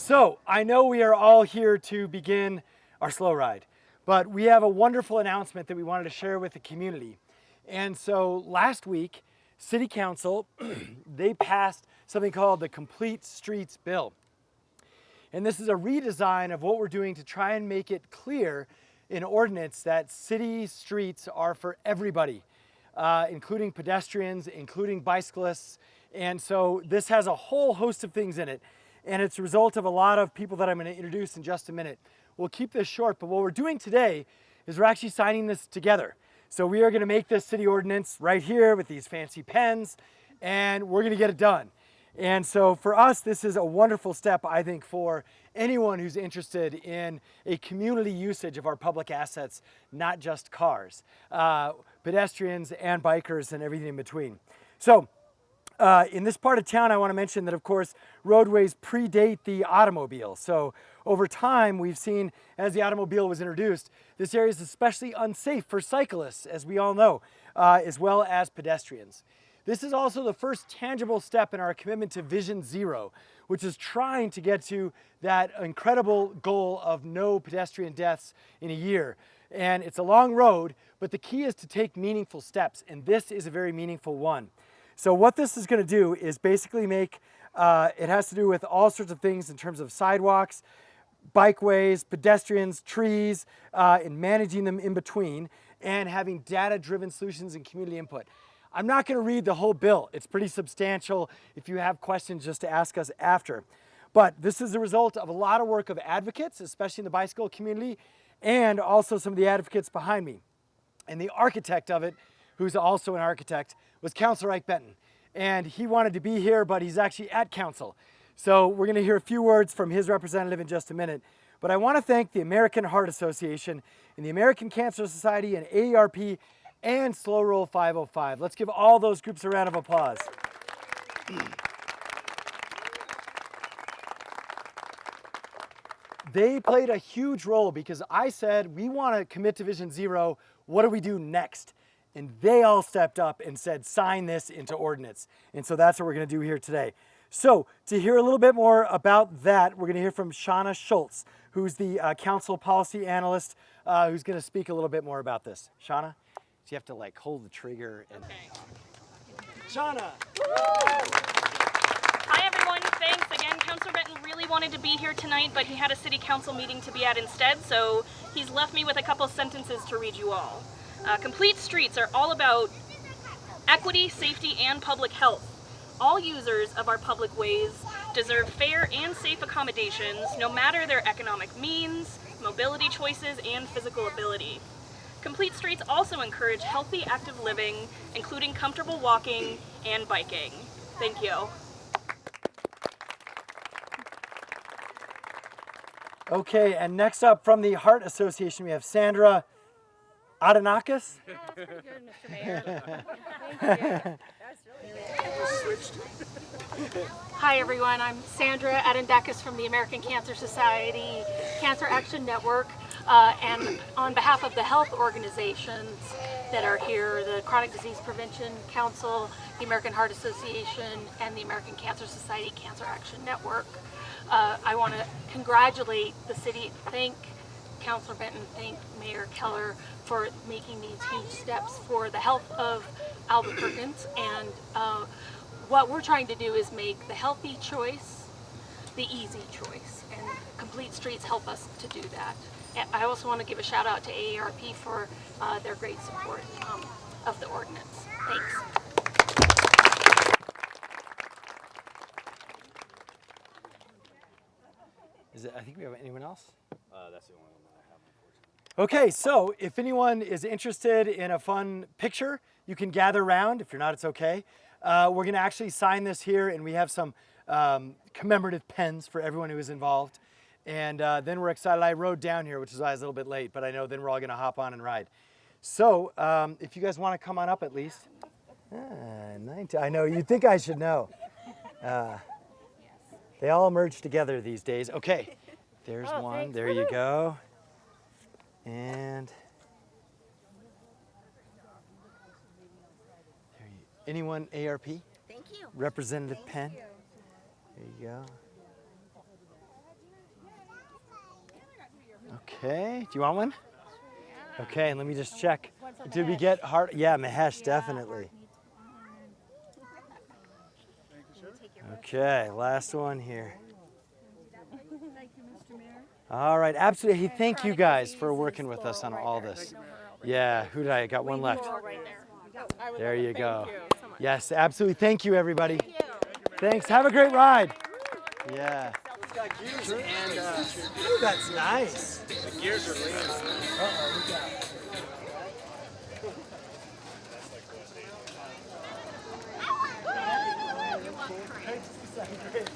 So I know we are all here to begin our slow ride, but we have a wonderful announcement that we wanted to share with the community. And so last week, City Council, they passed something called the Complete Streets Bill. And this is a redesign of what we're doing to try and make it clear in ordinance that city streets are for everybody, including pedestrians, including bicyclists. And so this has a whole host of things in it. And it's a result of a lot of people that I'm going to introduce in just a minute. We'll keep this short, but what we're doing today is we're actually signing this together. So we are going to make this city ordinance right here with these fancy pens, and we're going to get it done. And so for us, this is a wonderful step, I think, for anyone who's interested in a community usage of our public assets, not just cars, pedestrians and bikers and everything in between. So in this part of town, I want to mention that, of course, roadways predate the automobile. So over time, we've seen, as the automobile was introduced, this area is especially unsafe for cyclists, as we all know, as well as pedestrians. This is also the first tangible step in our commitment to Vision Zero, which is trying to get to that incredible goal of no pedestrian deaths in a year. And it's a long road, but the key is to take meaningful steps, and this is a very meaningful one. So what this is going to do is basically make, it has to do with all sorts of things in terms of sidewalks, bikeways, pedestrians, trees, and managing them in between, and having data-driven solutions and community input. I'm not going to read the whole bill. It's pretty substantial. If you have questions, just to ask us after. But this is the result of a lot of work of advocates, especially in the bicycle community, and also some of the advocates behind me. And the architect of it, who's also an architect, was Councilor Ike Benton. And he wanted to be here, but he's actually at council. So we're going to hear a few words from his representative in just a minute. But I want to thank the American Heart Association and the American Cancer Society and AARP and Slow Roll 505. Let's give all those groups a round of applause. They played a huge role because I said, we want to commit to Vision Zero. What do we do next? And they all stepped up and said, sign this into ordinance. And so that's what we're going to do here today. So to hear a little bit more about that, we're going to hear from Shauna Schultz, who's the council policy analyst, who's going to speak a little bit more about this. Shauna? So you have to like hold the trigger and... Okay. Shauna! Hi everyone, thanks again. Councilor Benton really wanted to be here tonight, but he had a city council meeting to be at instead, so he's left me with a couple sentences to read you all. Complete streets are all about equity, safety, and public health. All users of our public ways deserve fair and safe accommodations, no matter their economic means, mobility choices, and physical ability. Complete streets also encourage healthy, active living, including comfortable walking and biking. Thank you. Okay, and next up from the Heart Association, we have Sandra Adanakis. Oh, that's pretty good, Mr. Mayor. Thank you. That's really good. Hi everyone, I'm Sandra Adendakis from the American Cancer Society Cancer Action Network, and on behalf of the health organizations that are here, the Chronic Disease Prevention Council, the American Heart Association, and the American Cancer Society Cancer Action Network, I want to congratulate the city, thank Councilor Benton, thank Mayor Keller for making these huge steps for the health of Albuquerqueans. And what we're trying to do is make the healthy choice the easy choice, and complete streets help us to do that. And I also want to give a shout out to AARP for their great support of the ordinance. Thanks. I think we have anyone else? That's the only one that I have, unfortunately. Okay, so if anyone is interested in a fun picture, you can gather around. If you're not, it's okay. We're going to actually sign this here, and we have some commemorative pens for everyone who is involved. And then we're excited. I rode down here, which is why I was a little bit late, but I know then we're all going to hop on and ride. So if you guys want to come on up at least. 19. I know, you'd think I should know. They all merge together these days. Okay, there's one. Thanks. There you go. And there you, anyone ARP? Thank you. Representative Thank Penn? you. There you go. Okay, do you want one? Okay, let me just check. Did we get heart? Yeah, Mahesh, definitely. Okay, last one here. All right, absolutely. Hey, thank you guys for working with us on all this. Yeah, who did I got one left? There you go. Yes, absolutely. Thank you, everybody. Thanks. Have a great ride. Yeah. Ooh, that's nice. The gears are leaning. Great.